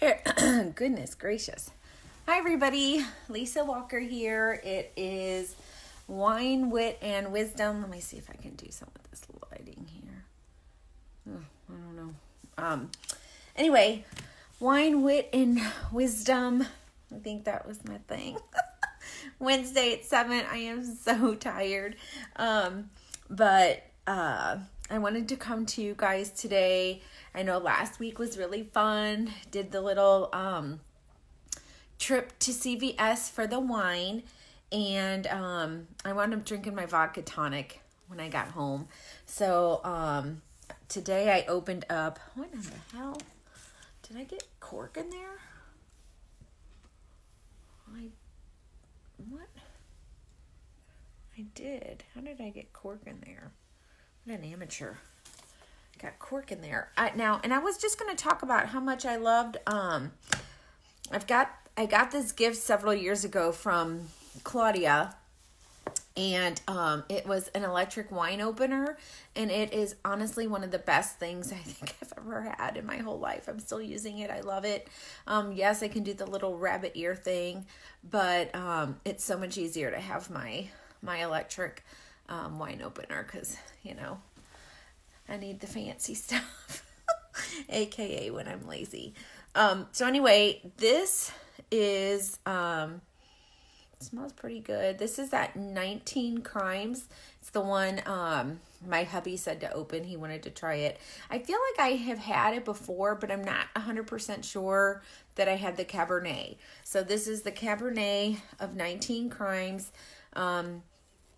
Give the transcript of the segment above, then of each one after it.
Goodness gracious. Hi everybody, Lisa Walker here. It is Wine, Wit, and Wisdom. Let me see if I can do some of this lighting here. I don't know. Anyway, Wine, Wit, and Wisdom. I think that was my thing. Wednesday at 7. I am so tired. But I wanted to come to you guys today. I know last week was really fun. Did the little trip to CVS for the wine. And I wound up drinking my vodka tonic when I got home. So today I opened up, what in the hell? Did I get cork in there? What? I did. How did I get cork in there? What an amateur. Got cork in there. And I was just going to talk about how much I loved, I got this gift several years ago from Claudia, and it was an electric wine opener, and it is honestly one of the best things I think I've ever had in my whole life. I'm still using it. I love it. Yes, I can do the little rabbit ear thing, but it's so much easier to have my electric wine opener because, you know, I need the fancy stuff, aka when I'm lazy. So anyway, this is, it smells pretty good. This is that 19 Crimes. It's the one my hubby said to open. He wanted to try it. I feel like I have had it before, but I'm not 100% sure that I had the Cabernet. So this is the Cabernet of 19 Crimes.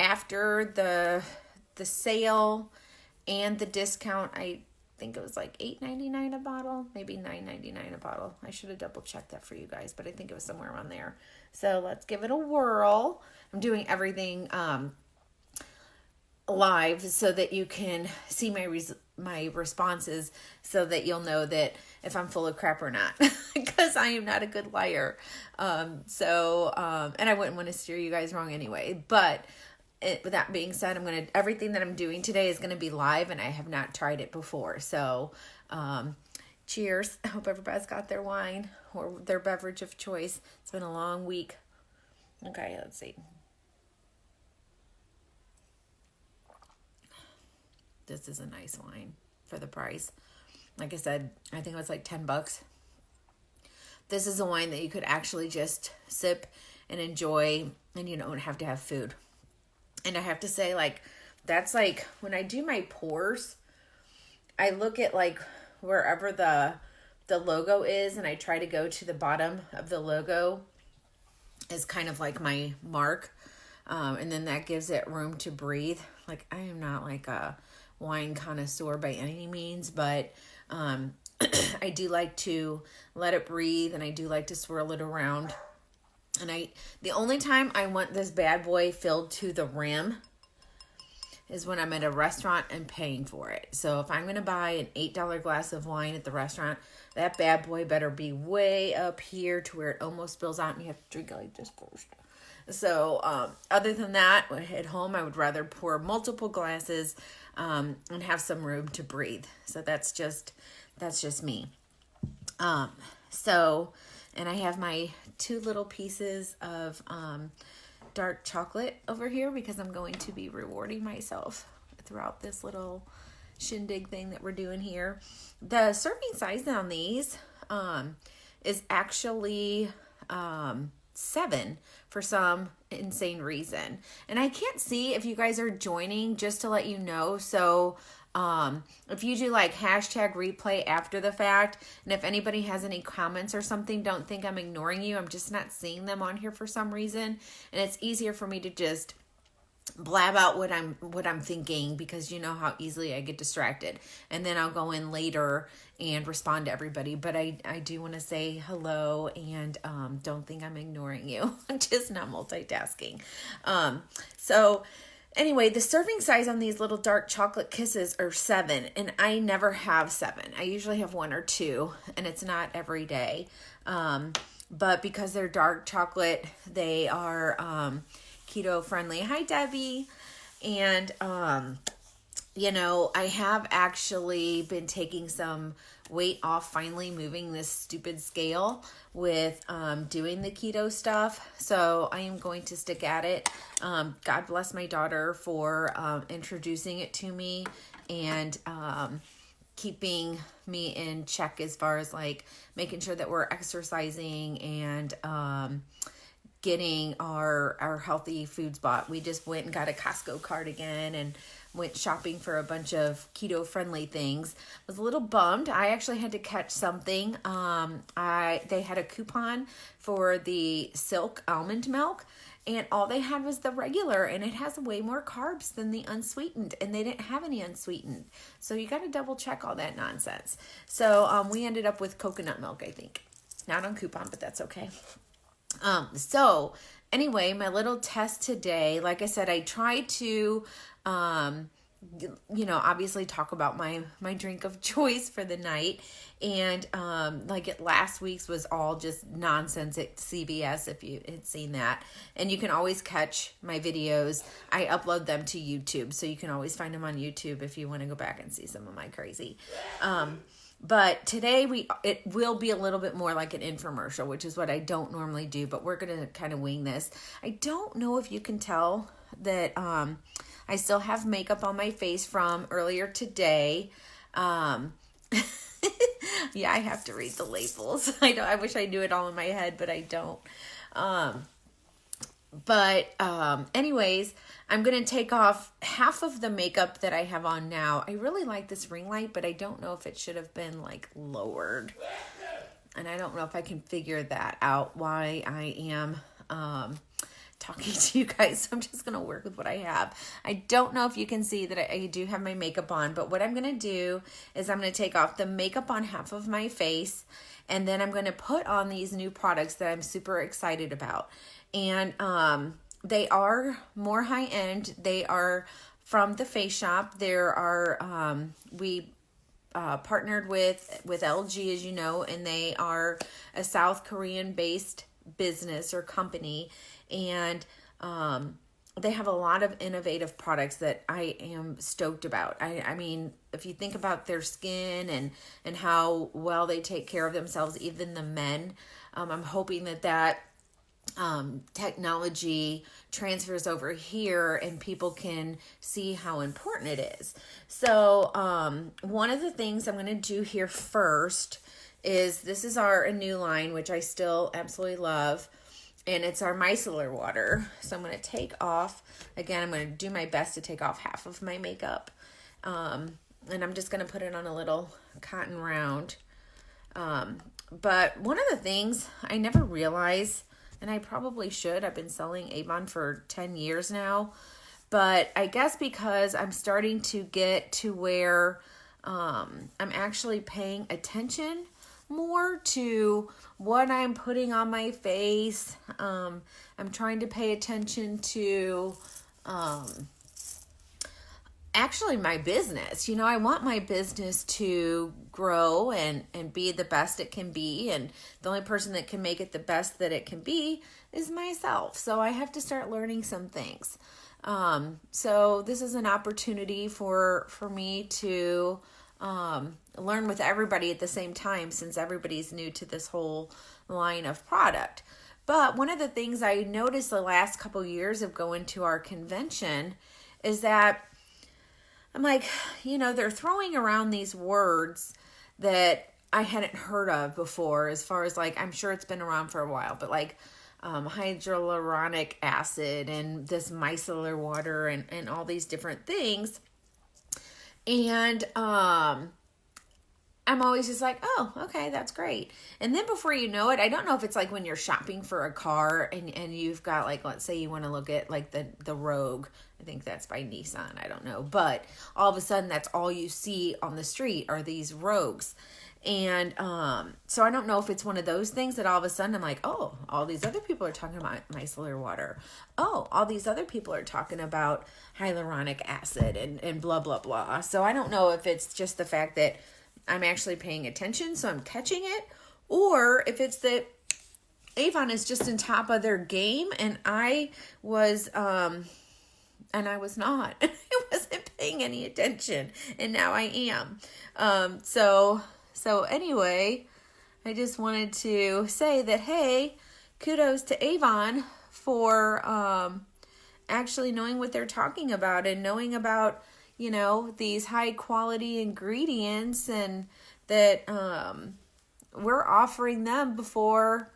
After the sale and the discount, I think it was like $8.99 a bottle, maybe $9.99 a bottle. I should have double checked that for you guys, but I think it was somewhere around there. So let's give it a whirl. I'm doing everything live so that you can see my responses, so that you'll know that if I'm full of crap or not, because I am not a good liar. And I wouldn't want to steer you guys wrong anyway, but with that being said, everything that I'm doing today is going to be live, and I have not tried it before. So, cheers. I hope everybody's got their wine or their beverage of choice. It's been a long week. Okay, let's see. This is a nice wine for the price. Like I said, I think it was like $10. This is a wine that you could actually just sip and enjoy, and you don't have to have food. And I have to say, that's like, when I do my pours, I look at wherever the logo is, and I try to go to the bottom of the logo as kind of like my mark. And then that gives it room to breathe. Like, I am not like a wine connoisseur by any means, but I do like to let it breathe, and I do like to swirl it around. And the only time I want this bad boy filled to the rim is when I'm at a restaurant and paying for it. So if I'm going to buy an $8 glass of wine at the restaurant, that bad boy better be way up here to where it almost spills out and you have to drink it like this first. So other than that, at home, I would rather pour multiple glasses and have some room to breathe. So that's just me. And I have my 2 little pieces of dark chocolate over here because I'm going to be rewarding myself throughout this little shindig thing that we're doing here. The serving size on these is actually 7 for some insane reason. And I can't see if you guys are joining, just to let you know. So if you do hashtag replay after the fact, and if anybody has any comments or something, don't think I'm ignoring you. I'm just not seeing them on here for some reason. And it's easier for me to just blab out what I'm thinking, because you know how easily I get distracted, and then I'll go in later and respond to everybody. But I do want to say hello, and don't think I'm ignoring you. I'm just not multitasking. So anyway, the serving size on these little dark chocolate kisses are 7, and I never have 7. I usually have 1 or 2, and it's not every day. But because they're dark chocolate, they are keto friendly. Hi, Debbie. And you know, I have actually been taking some weight off, finally moving this stupid scale with doing the keto stuff. So I am going to stick at it. God bless my daughter for introducing it to me and keeping me in check as far as like making sure that we're exercising and getting our healthy foods bought. We just went and got a Costco card again and went shopping for a bunch of keto friendly things. Was a little bummed. I actually had to catch something. They had a coupon for the Silk almond milk, and all they had was the regular, and it has way more carbs than the unsweetened, and they didn't have any unsweetened. So you got to double check all that nonsense. So we ended up with coconut milk, I think. Not on coupon, but that's okay. So anyway, my little test today, like I said, I tried to, obviously talk about my drink of choice for the night. And, last week's was all just nonsense at CVS, if you had seen that. And you can always catch my videos. I upload them to YouTube, so you can always find them on YouTube if you want to go back and see some of my crazy. But today it will be a little bit more like an infomercial, which is what I don't normally do, but we're going to kind of wing this. I don't know if you can tell that I still have makeup on my face from earlier today. Yeah, I have to read the labels. I know, I wish I knew it all in my head, but I don't. Anyways, I'm going to take off half of the makeup that I have on now. I really like this ring light, but I don't know if it should have been like lowered. And I don't know if I can figure that out, why I am talking to you guys. So I'm just going to work with what I have. I don't know if you can see that I do have my makeup on, but what I'm going to do is I'm going to take off the makeup on half of my face, and then I'm going to put on these new products that I'm super excited about. And they are more high end. They are from the Face Shop. There are we partnered with LG, as you know, and they are a South Korean based business or company, and they have a lot of innovative products that I am stoked about. I mean, if you think about their skin and how well they take care of themselves, even the men, I'm hoping that technology transfers over here and people can see how important it is. So one of the things I'm going to do here first is this is a new line, which I still absolutely love, and it's our micellar water. So I'm going to take off, again, I'm going to do my best to take off half of my makeup, and I'm just going to put it on a little cotton round. But one of the things I never realized, and I probably should, I've been selling Avon for 10 years now, but I guess because I'm starting to get to where I'm actually paying attention more to what I'm putting on my face. I'm trying to pay attention to actually my business. You know, I want my business to grow and be the best it can be, and the only person that can make it the best that it can be is myself. So I have to start learning some things. So this is an opportunity for me to learn with everybody at the same time, since everybody's new to this whole line of product. But one of the things I noticed the last couple years of going to our convention is that I'm like, you know, they're throwing around these words that I hadn't heard of before, as far as like, I'm sure it's been around for a while, but like hyaluronic acid and this micellar water and all these different things. And I'm always just like, oh, okay, that's great. And then before you know it, I don't know if it's like when you're shopping for a car and you've got like, let's say you want to look at like the Rogue. I think that's by Nissan. I don't know. But all of a sudden, that's all you see on the street are these Rogues. And so I don't know if it's one of those things that all of a sudden I'm like, oh, all these other people are talking about micellar water. Oh, all these other people are talking about hyaluronic acid and blah, blah, blah. So I don't know if it's just the fact that I'm actually paying attention, so I'm catching it, or if it's that Avon is just on top of their game. And I was, and I was not. I wasn't paying any attention, and now I am. So anyway, I just wanted to say that, hey, kudos to Avon for actually knowing what they're talking about and knowing about, these high quality ingredients, and that we're offering them before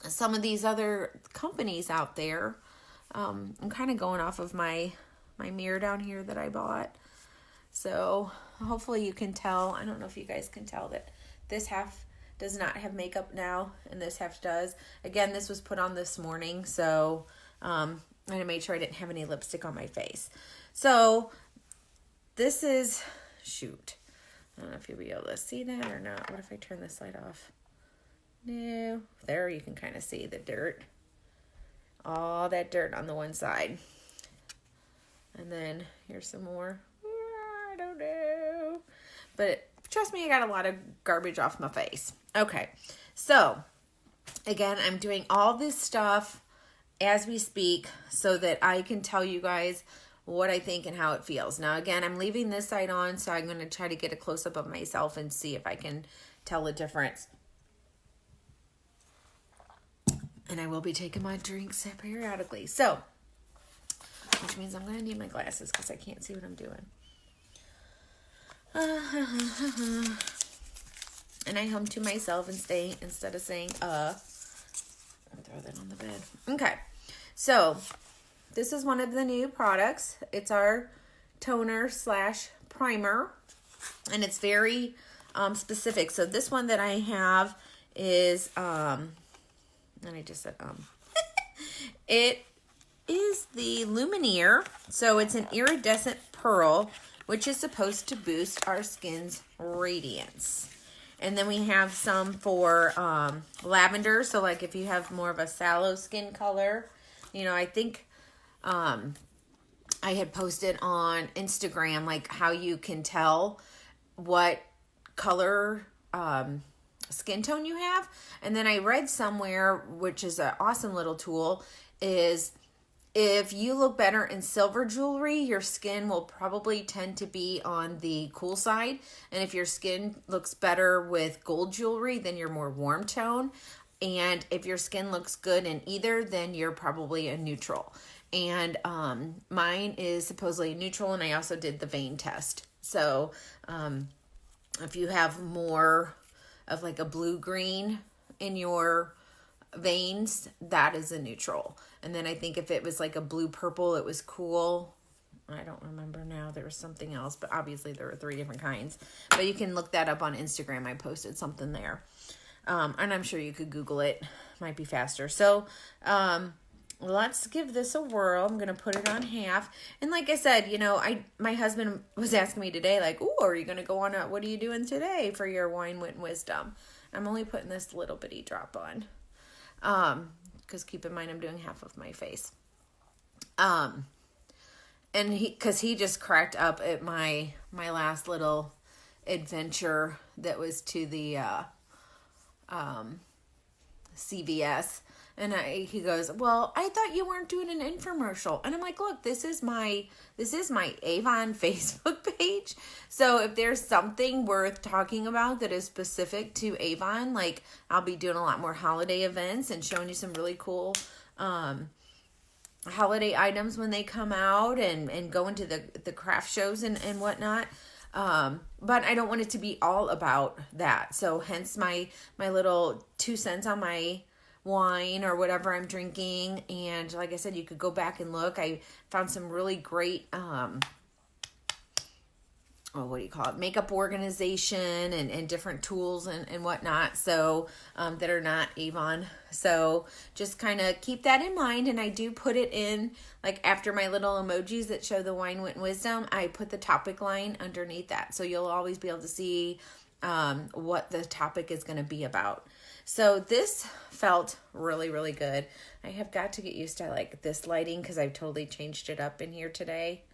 some of these other companies out there. I'm kind of going off of my mirror down here that I bought. So hopefully you can tell. I don't know if you guys can tell that this half does not have makeup now and this half does. Again, this was put on this morning, so I made sure I didn't have any lipstick on my face. So this is, shoot, I don't know if you'll be able to see that or not. What if I turn this light off? No, there you can kind of see the dirt. All that dirt on the one side. And then here's some more. I don't know. But trust me, I got a lot of garbage off my face. Okay, so again, I'm doing all this stuff as we speak so that I can tell you guys what I think and how it feels. Now, again, I'm leaving this side on, so I'm going to try to get a close-up of myself and see if I can tell the difference. And I will be taking my drinks periodically. So, which means I'm going to need my glasses because I can't see what I'm doing. And I hum to myself instead of saying, I'll throw that on the bed. Okay. So, this is one of the new products. It's our toner / primer. And it's very specific. So, this one that I have is, and I just said, it is the Lumiere. So it's an iridescent pearl, which is supposed to boost our skin's radiance. And then we have some for lavender. So like if you have more of a sallow skin color, I think I had posted on Instagram, like how you can tell what color skin tone you have. And then I read somewhere, which is an awesome little tool, is if you look better in silver jewelry, your skin will probably tend to be on the cool side. And if your skin looks better with gold jewelry, then you're more warm tone. And if your skin looks good in either, then you're probably a neutral. And mine is supposedly neutral, and I also did the vein test. So if you have more of like a blue-green in your veins, that is a neutral. And then I think if it was like a blue-purple, it was cool. I don't remember now. There was something else, but obviously there were 3 different kinds. But you can look that up on Instagram. I posted something there. And I'm sure you could Google it. Might be faster. So, let's give this a whirl. I'm going to put it on half. And like I said, my husband was asking me today, like, ooh, are you going to go on what are you doing today for your wine, wit, and wisdom? I'm only putting this little bitty drop on. Because keep in mind, I'm doing half of my face. And because he just cracked up at my last little adventure that was to the CVS. And he goes, well, I thought you weren't doing an infomercial. And I'm like, look, this is my Avon Facebook page. So if there's something worth talking about that is specific to Avon, like I'll be doing a lot more holiday events and showing you some really cool holiday items when they come out, and go into the craft shows and whatnot. But I don't want it to be all about that. So hence my little 2 cents on my wine or whatever I'm drinking. And like I said, you could go back and look. I found some really great makeup organization and different tools and whatnot, so that are not Avon. So just kind of keep that in mind. And I do put it in, like after my little emojis that show the wine, wit, and wisdom, I put the topic line underneath that, so you'll always be able to see what the topic is going to be about. So this felt really, really good. I have got to get used to like this lighting because I've totally changed it up in here today.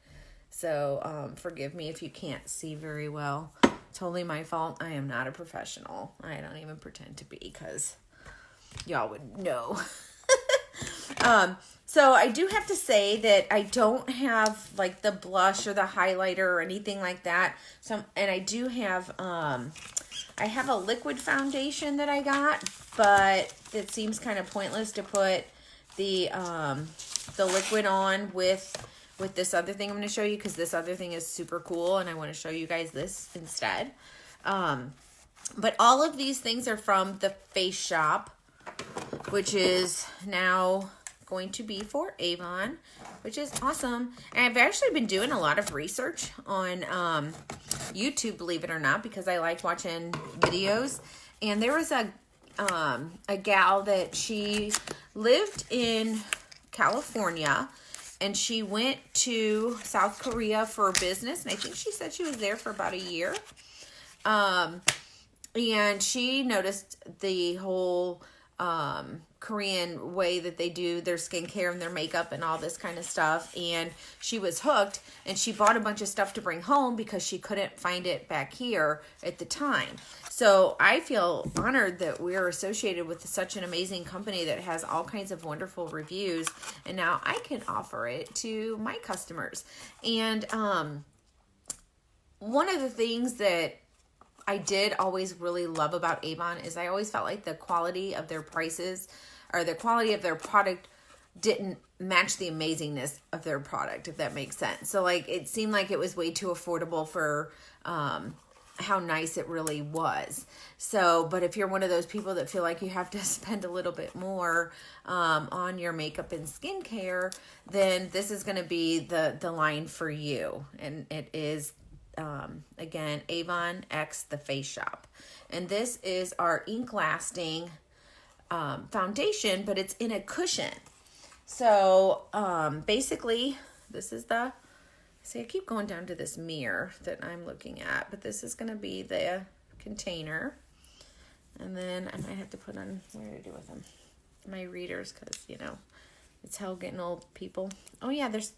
So forgive me if you can't see very well. Totally my fault. I am not a professional. I don't even pretend to be because y'all would know. So I do have to say that I don't have like the blush or the highlighter or anything like that. And I do have, I have a liquid foundation that I got, but it seems kind of pointless to put the liquid on with this other thing I'm going to show you, because this other thing is super cool and I want to show you guys this instead. But all of these things are from the Face Shop, which is now going to be for Avon, which is awesome. And I've actually been doing a lot of research on YouTube, believe it or not, because I like watching videos. And there was a gal that she lived in California, and she went to South Korea for business, and I think she said she was there for about a year. And she noticed the whole Korean way that they do their skincare and their makeup and all this kind of stuff, and she was hooked, and she bought a bunch of stuff to bring home because she couldn't find it back here at the time. So I feel honored that we're associated with such an amazing company that has all kinds of wonderful reviews, and now I can offer it to my customers. And one of the things that I did always really love about Avon is I always felt like the quality of their prices, or the quality of their product, didn't match the amazingness of their product, if that makes sense. So like, it seemed like it was way too affordable for how nice it really was. So, but if you're one of those people that feel like you have to spend a little bit more on your makeup and skincare, then this is going to be the line for you. And it is again, Avon X The Face Shop. And this is our ink lasting foundation, but it's in a cushion. So basically, this is the, see, I keep going down to this mirror that I'm looking at, but this is going to be the container. And then I might have to put on, what do I do with them? My readers, because, you know, it's hell getting old, people. Oh yeah, there's,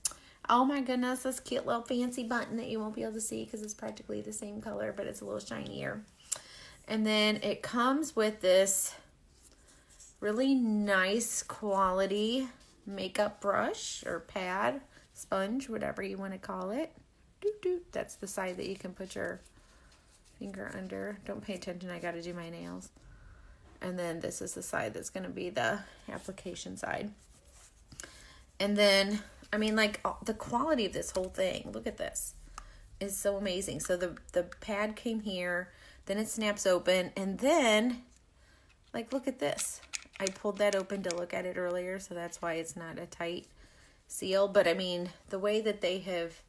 oh my goodness, this cute little fancy button that you won't be able to see because it's practically the same color, but it's a little shinier. And then it comes with this really nice quality makeup brush or pad, sponge, whatever you want to call it. Doot, doot. That's the side that you can put your finger under. Don't pay attention, I got to do my nails. And then this is the side that's going to be the application side. And then, I mean, like, the quality of this whole thing, look at this, is so amazing. So the pad came here, then it snaps open, and then, like, look at this. I pulled that open to look at it earlier, so that's why it's not a tight seal. But, I mean, the way that they have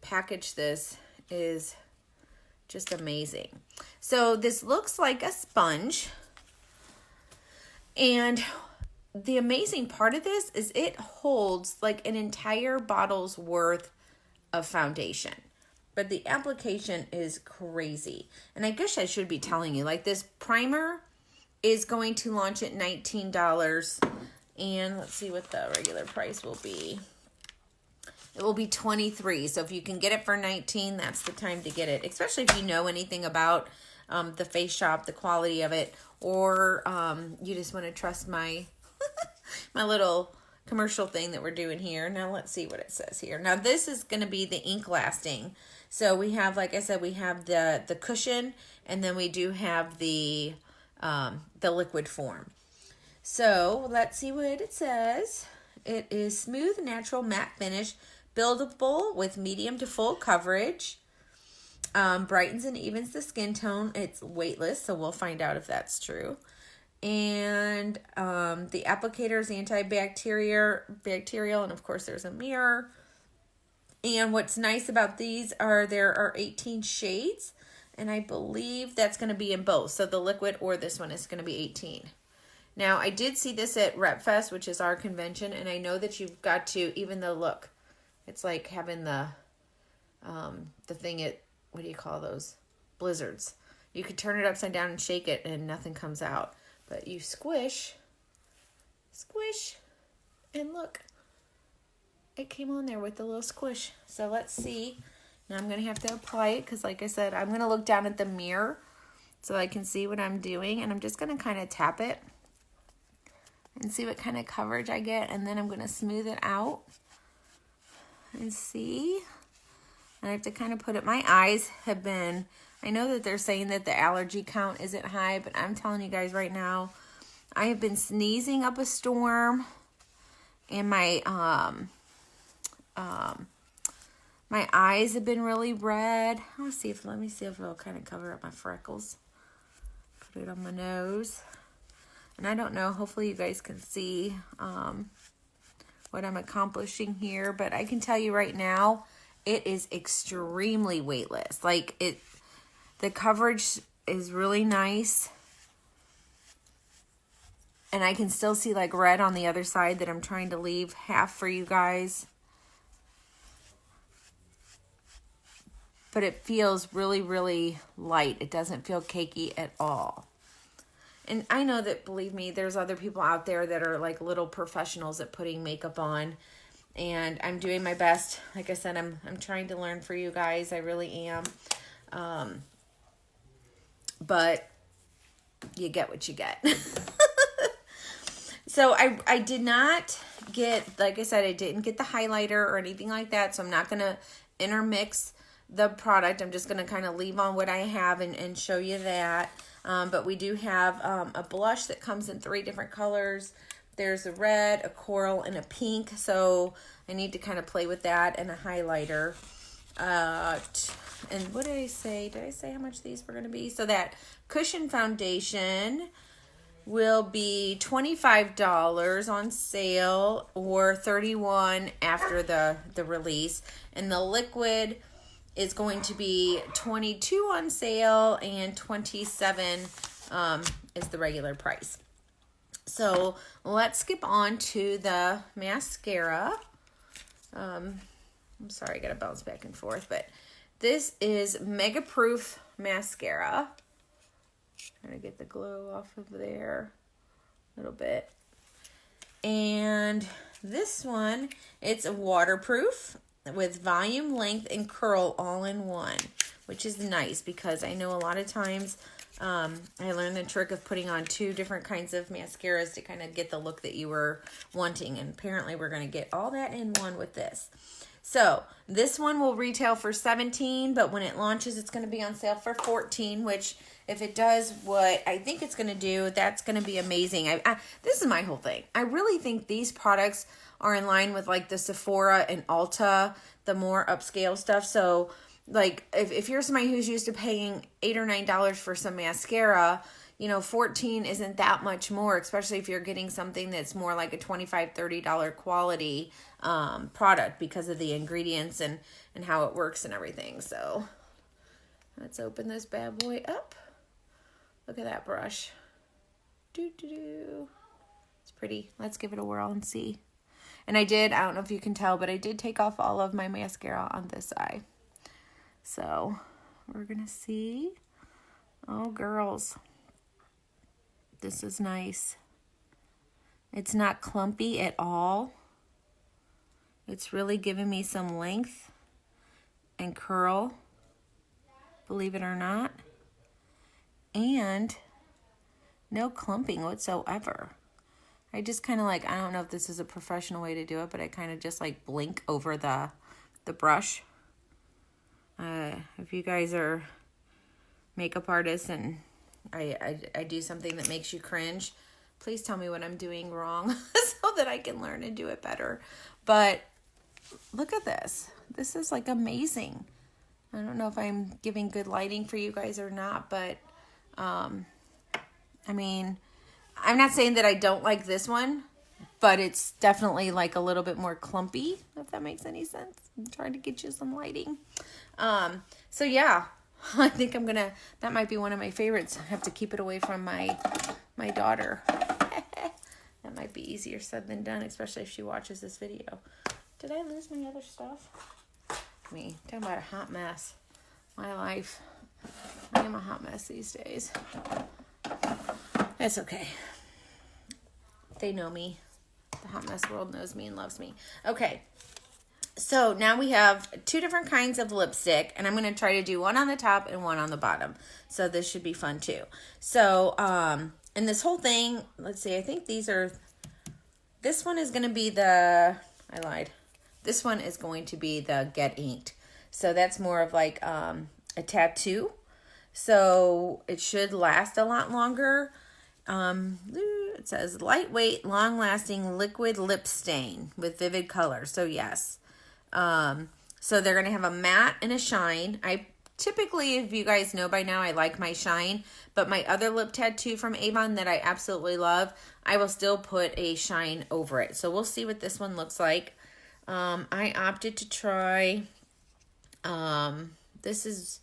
packaged this is just amazing. So this looks like a sponge, and the amazing part of this is it holds like an entire bottle's worth of foundation. But the application is crazy. And I guess I should be telling you, like, this primer is going to launch at $19. And let's see what the regular price will be. It will be $23. So if you can get it for $19, that's the time to get it. Especially if you know anything about the Face Shop, the quality of it. Or you just want to trust my my little commercial thing that we're doing here. Now let's see what it says here. Now this is going to be the ink lasting. So we have, like I said, we have the cushion, and then we do have the liquid form. So let's see what it says. It is smooth, natural, matte finish, buildable with medium to full coverage, brightens and evens the skin tone. It's weightless, so we'll find out if that's true. And the applicator is antibacterial, and of course there's a mirror. And what's nice about these are there are 18 shades, and I believe that's going to be in both. So the liquid or this one is going to be 18. Now, I did see this at RepFest, which is our convention, and I know that you've got to, even though, look, it's like having the thing at, what do you call those? Blizzards. You could turn it upside down and shake it, and nothing comes out. But you squish, and look, it came on there with the little squish. So let's see. Now I'm going to have to apply it because, like I said, I'm going to look down at the mirror so I can see what I'm doing. And I'm just going to kind of tap it and see what kind of coverage I get. And then I'm going to smooth it out and see. And I have to kind of put it, my eyes have been, I know that they're saying that the allergy count isn't high, but I'm telling you guys right now, I have been sneezing up a storm, and my my eyes have been really red. Let me see if it'll kind of cover up my freckles. Put it on my nose. And I don't know, hopefully you guys can see what I'm accomplishing here, but I can tell you right now, it is extremely weightless. Like the coverage is really nice. And I can still see like red on the other side that I'm trying to leave half for you guys. But it feels really, really light. It doesn't feel cakey at all. And I know that, believe me, there's other people out there that are like little professionals at putting makeup on. And I'm doing my best. Like I said, I'm trying to learn for you guys. I really am. But you get what you get. So I did not get, like I said, I didn't get the highlighter or anything like that. So I'm not going to intermix the product. I'm just going to kind of leave on what I have and show you that. But we do have a blush that comes in 3 different colors. There's a red, a coral, and a pink. So I need to kind of play with that, and a highlighter. And what did I say? Did I say how much these were going to be? So that cushion foundation will be $25 on sale, or $31 after the release. And the liquid is going to be $22 on sale, and $27 is the regular price. So let's skip on to the mascara. I'm sorry, I gotta bounce back and forth, but this is Megaproof mascara. Trying to get the glow off of there a little bit. And this one, it's a waterproof with volume, length, and curl all in one, which is nice because I know a lot of times I learned the trick of putting on 2 different kinds of mascaras to kind of get the look that you were wanting. And apparently we're going to get all that in one with this. So this one will retail for $17, but when it launches, it's going to be on sale for $14, which if it does what I think it's going to do, that's going to be amazing. This is my whole thing. I really think these products are in line with like the Sephora and Ulta, the more upscale stuff. So like if you're somebody who's used to paying $8 or $9 for some mascara, you know, $14 isn't that much more, especially if you're getting something that's more like a $25, $30 quality product because of the ingredients and how it works and everything. So let's open this bad boy up. Look at that brush. It's pretty. Let's give it a whirl and see. And I don't know if you can tell, but I did take off all of my mascara on this eye. So we're going to see. Oh, girls. This is nice. It's not clumpy at all. It's really giving me some length and curl, believe it or not. And no clumping whatsoever. I just kind of like, I don't know if this is a professional way to do it, but I kind of just like blink over the brush. If you guys are makeup artists and I do something that makes you cringe, please tell me what I'm doing wrong so that I can learn and do it better. But look at this. This is like amazing. I don't know if I'm giving good lighting for you guys or not, but I mean, I'm not saying that I don't like this one, but it's definitely like a little bit more clumpy, if that makes any sense. I'm trying to get you some lighting. So yeah, I think that might be one of my favorites. I have to keep it away from my daughter. That might be easier said than done, especially if she watches this video. Did I lose my other stuff? Me, talking about a hot mess. My life. I am a hot mess these days. It's okay. They know me. The hot mess world knows me and loves me. Okay. So now we have 2 different kinds of lipstick, and I'm going to try to do one on the top and one on the bottom. So this should be fun too. So, and this whole thing, let's see, I think these are This one is going to be the, I lied. This one is going to be the Get Inked. So that's more of like a tattoo. So it should last a lot longer. It says lightweight, long-lasting liquid lip stain with vivid color. So yes. So they're going to have a matte and a shine. I typically, if you guys know by now, I like my shine. But my other lip tattoo from Avon that I absolutely love, I will still put a shine over it. So we'll see what this one looks like. I opted to try, this is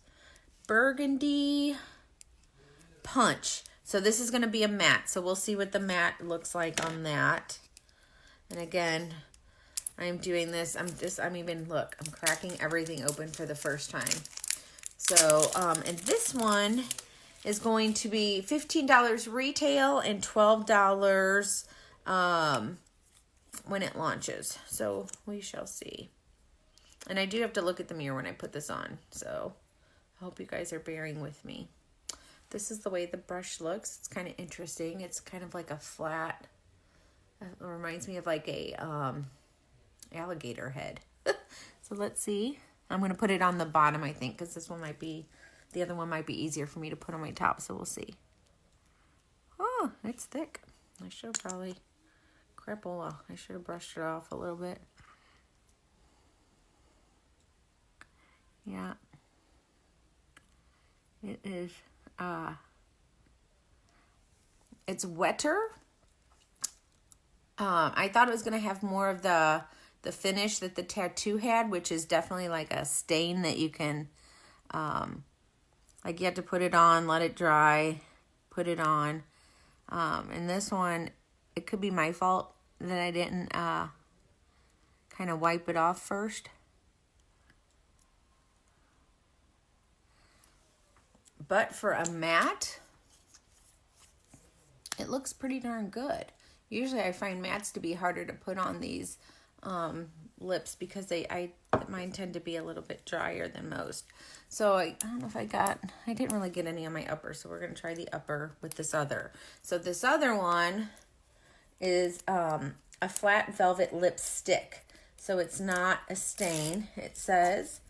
Burgundy Punch. So this is going to be a matte. So we'll see what the matte looks like on that. And again, I'm doing this. Look, I'm cracking everything open for the first time. So, and this one is going to be $15 retail and $12, when it launches. So we shall see. And I do have to look at the mirror when I put this on. So I hope you guys are bearing with me. This is the way the brush looks. It's kind of interesting. It's kind of like a flat, it reminds me of like a alligator head. So let's see. I'm going to put it on the bottom, I think, because this one might be, the other one might be easier for me to put on my top. So we'll see. Oh, it's thick. I should have probably, crapola. I should have brushed it off a little bit. Yeah. It is, it's wetter. I thought it was going to have more of the finish that the tattoo had, which is definitely like a stain that you can, like you have to put it on, let it dry, put it on. And this one, it could be my fault that I didn't kind of wipe it off first. But for a matte, it looks pretty darn good. Usually I find mattes to be harder to put on these lips because mine tend to be a little bit drier than most. So I don't know if I didn't really get any on my upper, so we're going to try the upper with this other. So this other one is a flat velvet lipstick. So it's not a stain. It says,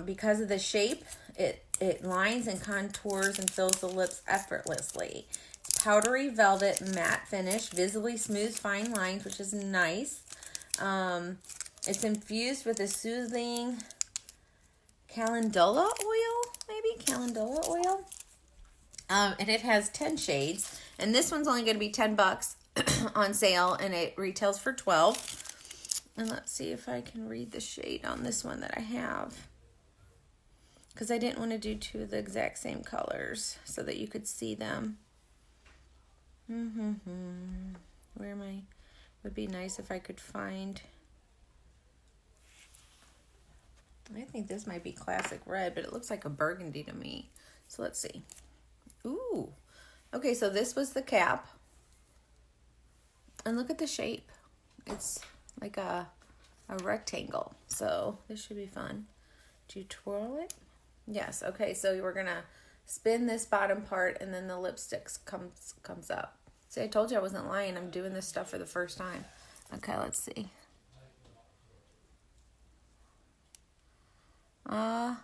because of the shape, it lines and contours and fills the lips effortlessly. Powdery velvet matte finish, visibly smooth fine lines, which is nice. It's infused with a soothing calendula oil, maybe calendula oil. And it has 10 shades, and this one's only going to be $10 on sale, and it retails for $12. And let's see if I can read the shade on this one that I have, because I didn't want to do two of the exact same colors so that you could see them. Where am I? Would be nice if I could find. I think this might be classic red, but it looks like a burgundy to me. So let's see. Ooh. Okay, so this was the cap. And look at the shape. It's like a rectangle. So this should be fun. Do you twirl it? Yes. Okay, so we're going to spin this bottom part, and then the lipstick comes up. See, I told you I wasn't lying. I'm doing this stuff for the first time. Okay, let's see. Wow.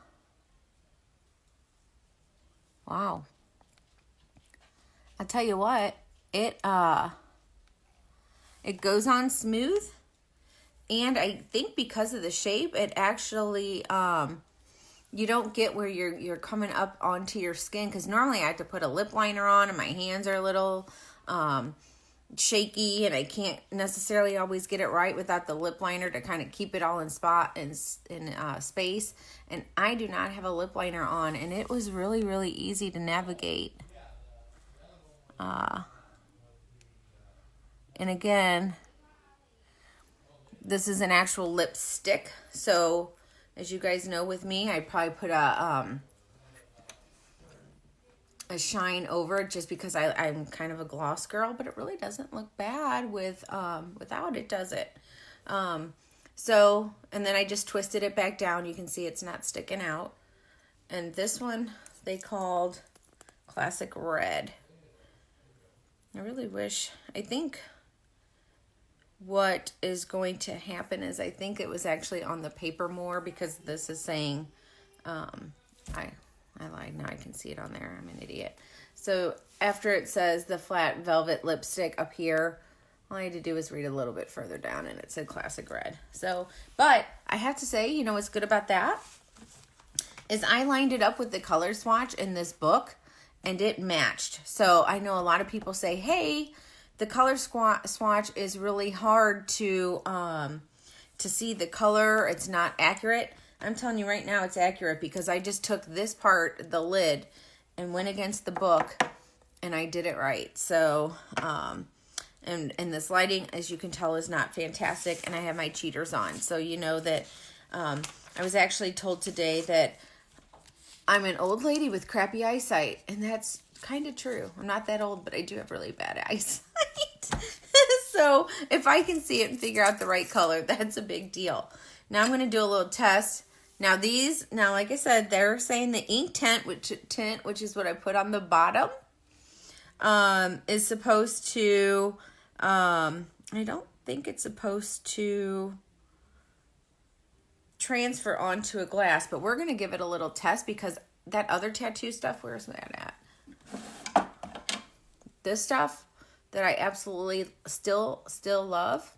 I'll tell you what, it goes on smooth, and I think because of the shape, it actually you don't get where you're coming up onto your skin, because normally I have to put a lip liner on, and my hands are a little shaky, and I can't necessarily always get it right without the lip liner to kind of keep it all in space. And I do not have a lip liner on, and it was really, really easy to navigate. And again, this is an actual lipstick. So as you guys know, with me, I probably put a shine over it just because I'm kind of a gloss girl, but it really doesn't look bad without it, does it? So, and then I just twisted it back down. You can see it's not sticking out. And this one they called Classic Red. I really wish, I think what is going to happen is I think it was actually on the paper more, because this is saying, I lied. Now I can see it on there. I'm an idiot. So after it says the flat velvet lipstick up here, all I had to do was read a little bit further down and it said classic red. So, but I have to say, you know what's good about that is I lined it up with the color swatch in this book and it matched. So I know a lot of people say, hey, the color swatch is really hard to see the color. It's not accurate. I'm telling you right now it's accurate, because I just took this part, the lid, and went against the book and I did it right. So, and this lighting, as you can tell, is not fantastic, and I have my cheaters on. So you know that I was actually told today that I'm an old lady with crappy eyesight, and that's kind of true. I'm not that old, but I do have really bad eyesight. So if I can see it and figure out the right color, that's a big deal. Now I'm going to do a little test. Now like I said, they're saying the ink tint, which is what I put on the bottom, is supposed to, I don't think it's supposed to transfer onto a glass, but we're going to give it a little test, because that other tattoo stuff, where's that at? This stuff that I absolutely still love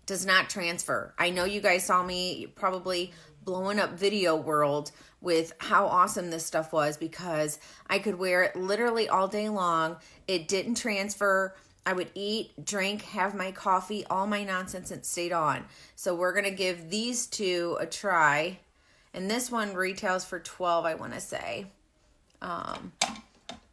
does not transfer. I know you guys saw me probably blowing up Video World with how awesome this stuff was, because I could wear it literally all day long. It didn't transfer. I would eat, drink, have my coffee, all my nonsense, and stayed on. So we're going to give these two a try. And this one retails for $12, I want to say.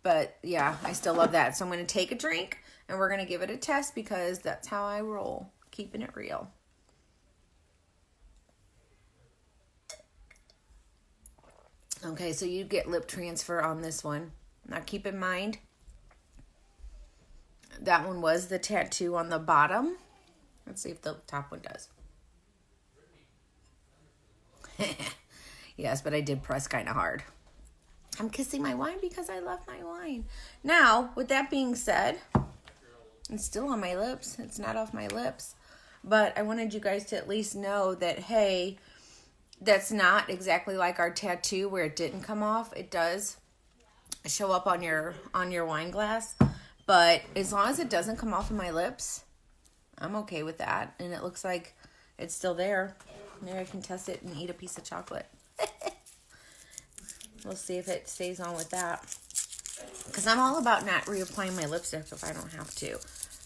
But yeah, I still love that. So I'm going to take a drink and we're going to give it a test, because that's how I roll, keeping it real. Okay, so you get lip transfer on this one. Now keep in mind, that one was the tattoo on the bottom. Let's see if the top one does. Yes, but I did press kind of hard. I'm kissing my wine because I love my wine. Now, with that being said, it's still on my lips. It's not off my lips. But I wanted you guys to at least know that, hey, that's not exactly like our tattoo where it didn't come off. It does show up on your wine glass. But as long as it doesn't come off of my lips, I'm okay with that. And it looks like it's still there. Maybe I can test it and eat a piece of chocolate. We'll see if it stays on with that. Because I'm all about not reapplying my lipstick if I don't have to.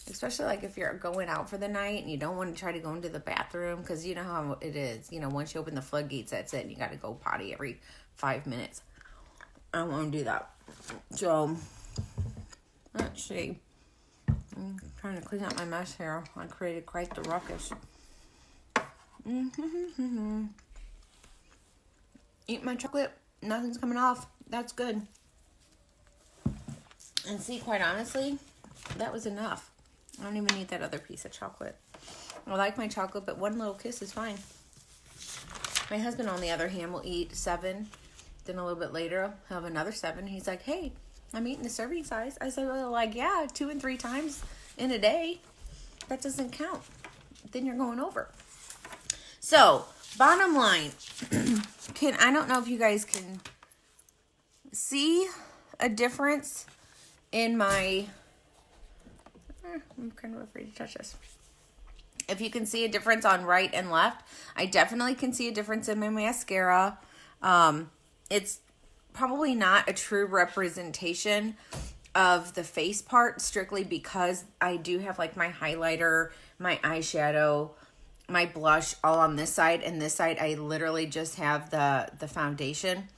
Especially like if you're going out for the night and you don't want to try to go into the bathroom. Because you know how it is. You know, once you open the floodgates, that's it. And you got to go potty every 5 minutes. I don't want to do that. So, let's see. I'm trying to clean up my mess here. I created quite the ruckus. Eat my chocolate. Nothing's coming off. That's good. And see, quite honestly, that was enough. I don't even need that other piece of chocolate. I like my chocolate, but one little kiss is fine. My husband, on the other hand, will eat 7. Then a little bit later, he'll have another 7. He's like, hey, I'm eating the serving size. I said, well, like, yeah, 2 and 3 times in a day. That doesn't count. Then you're going over. So, bottom line, I don't know if you guys can see a difference in my, I'm kind of afraid to touch this. If you can see a difference on right and left, I definitely can see a difference in my mascara. It's probably not a true representation of the face part, strictly because I do have like my highlighter, my eyeshadow, my blush all on this side, and this side I literally just have the foundation.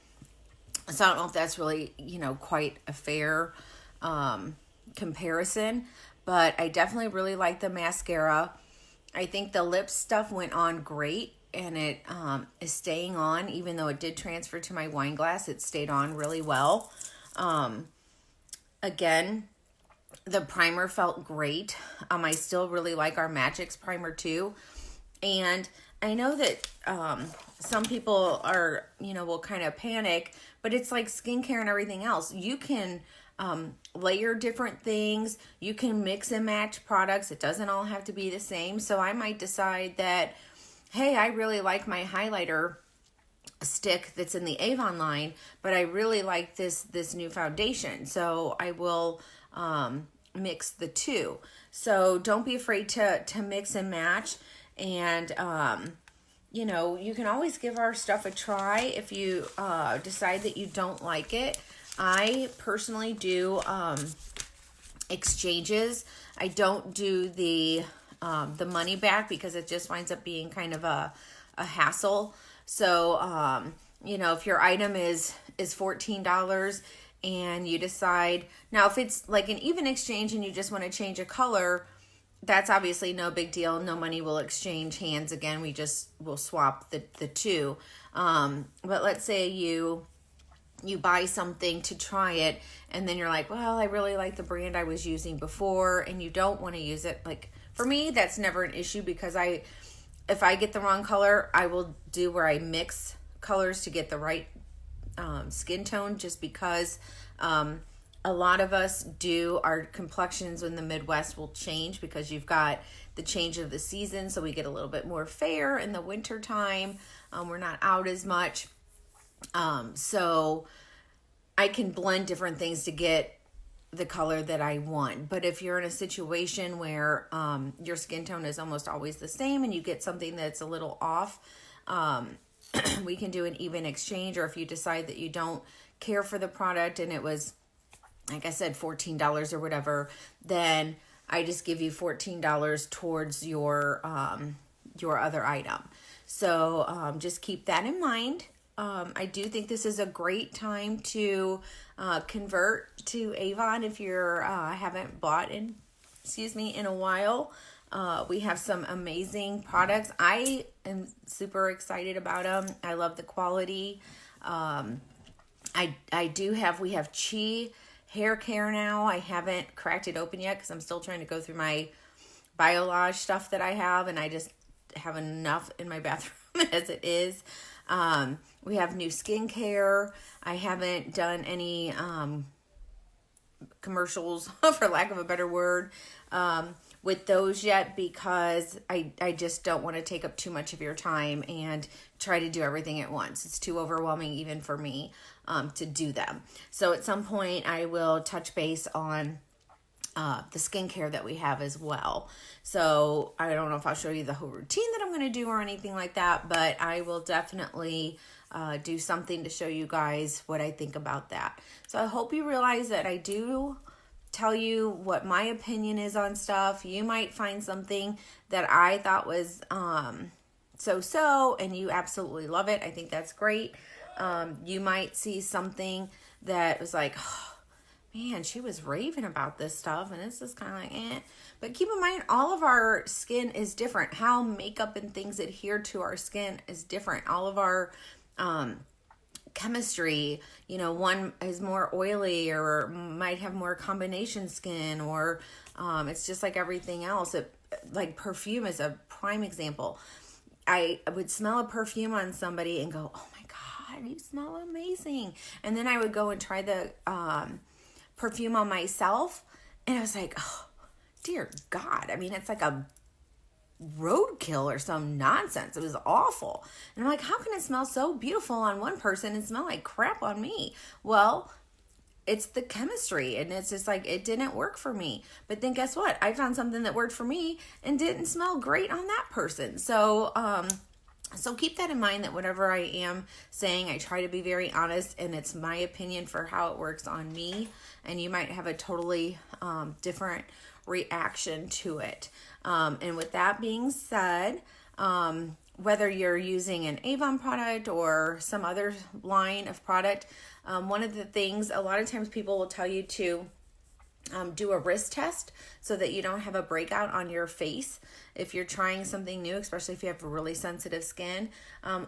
So I don't know if that's really, you know, quite a fair comparison, but I definitely really like the mascara. I think the lip stuff went on great, and it is staying on, even though it did transfer to my wine glass. It stayed on really well. Again, the primer felt great. I still really like our Magix primer too. And I know that some people are, you know, will kind of panic, but it's like skincare and everything else. You can layer different things. You can mix and match products. It doesn't all have to be the same. So I might decide that, hey, I really like my highlighter stick that's in the Avon line, but I really like this new foundation. So I will mix the two. So don't be afraid to mix and match. And you know, you can always give our stuff a try if you decide that you don't like it. I personally do exchanges. I don't do the money back because it just winds up being kind of a hassle. So, you know, if your item is $14 and you decide, now if it's like an even exchange and you just want to change a color, that's obviously no big deal. No money will exchange hands again. We just will swap the two. But let's say you buy something to try it and then you're like, well, I really like the brand I was using before, and you don't want to use it. Like for me, that's never an issue because if I get the wrong color, I will do where I mix colors to get the right skin tone, just because a lot of us do, our complexions in the Midwest will change because you've got the change of the season. So we get a little bit more fair in the winter time. We're not out as much. So I can blend different things to get the color that I want. But if you're in a situation where your skin tone is almost always the same and you get something that's a little off, we can do an even exchange. Or if you decide that you don't care for the product and it was, like I said, $14 or whatever, then I just give you $14 towards your other item. So just keep that in mind. I do think this is a great time to convert to Avon if you're haven't bought in a while. We have some amazing products. I am super excited about them. I love the quality. We have Chi hair care now. I haven't cracked it open yet because I'm still trying to go through my Biolage stuff that I have, and I just have enough in my bathroom as it is. We have new skincare. I haven't done any commercials, for lack of a better word, with those yet because I just don't want to take up too much of your time and try to do everything at once. It's too overwhelming even for me to do them. So at some point I will touch base on the skincare that we have as well. So I don't know if I'll show you the whole routine that I'm going to do or anything like that, but I will definitely do something to show you guys what I think about that. So I hope you realize that I do tell you what my opinion is on stuff. You might find something that I thought was so-so and you absolutely love it. I think that's great. You might see something that was like, oh, man, she was raving about this stuff and this is kind of like, eh. But keep in mind, all of our skin is different. How makeup and things adhere to our skin is different. All of our chemistry, you know, one is more oily or might have more combination skin, or it's just like everything else. Like perfume is a prime example. I would smell a perfume on somebody and go, oh my God, you smell amazing. And then I would go and try the perfume on myself, and I was like, oh dear God, I mean, it's like a roadkill or some nonsense. It was awful. And I'm like, how can it smell so beautiful on one person and smell like crap on me? Well, it's the chemistry, and it's just like, it didn't work for me. But then guess what? I found something that worked for me and didn't smell great on that person. So keep that in mind, that whatever I am saying, I try to be very honest, and it's my opinion for how it works on me. And you might have a totally different reaction to it. And with that being said, whether you're using an Avon product or some other line of product, one of the things, a lot of times people will tell you to do a wrist test so that you don't have a breakout on your face if you're trying something new, especially if you have really sensitive skin.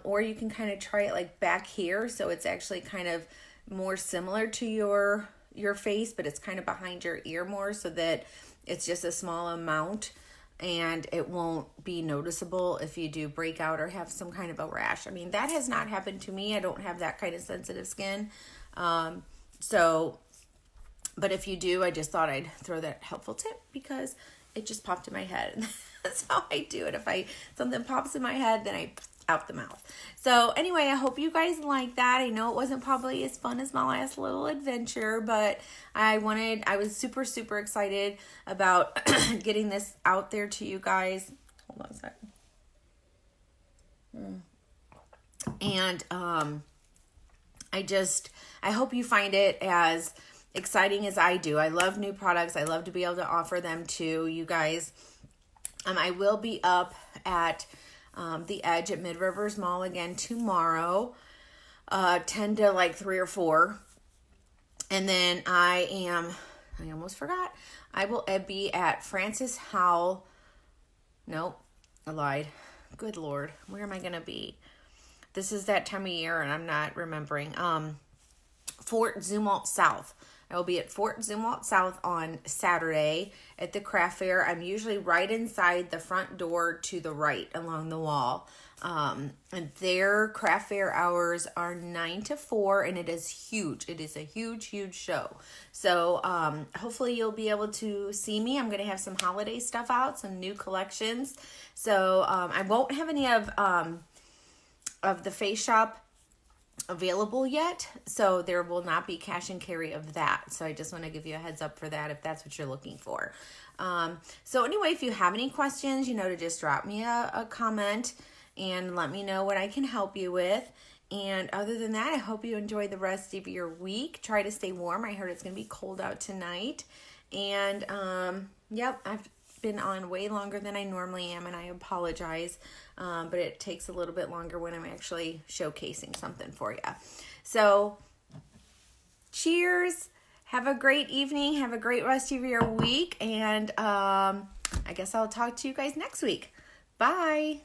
Or you can kind of try it like back here, so it's actually kind of more similar to your face, but it's kind of behind your ear more, so that it's just a small amount and it won't be noticeable if you do break out or have some kind of a rash. I mean, that has not happened to me. I don't have that kind of sensitive skin. But if you do, I just thought I'd throw that helpful tip because it just popped in my head. That's how I do it. If something pops in my head, then I out the mouth. So anyway, I hope you guys like that. I know it wasn't probably as fun as my last little adventure, but I was super, super excited about getting this out there to you guys. Hold on a second. And I hope you find it as exciting as I do. I love new products. I love to be able to offer them to you guys. I will be up at the Edge at Mid Rivers Mall again tomorrow, 10 to like 3 or 4. And then I almost forgot. I will be at Francis Howell. Nope, I lied. Good Lord. Where am I going to be? This is that time of year and I'm not remembering. Fort Zumwalt South. I will be at Fort Zumwalt South on Saturday at the craft fair. I'm usually right inside the front door to the right along the wall. And their craft fair hours are 9 to 4 and it is huge. It is a huge, huge show. So hopefully you'll be able to see me. I'm going to have some holiday stuff out, some new collections. So I won't have any of the Face Shop available yet, so there will not be cash and carry of that. So I just want to give you a heads up for that if that's what you're looking for. So anyway, if you have any questions, to just drop me a comment and let me know what I can help you with. And other than that, I hope you enjoy the rest of your week. Try to stay warm. I heard it's going to be cold out tonight. And yep, I've been on way longer than I normally am, and I apologize, but it takes a little bit longer when I'm actually showcasing something for you. So cheers, have a great evening, have a great rest of your week, and I guess I'll talk to you guys next week. Bye.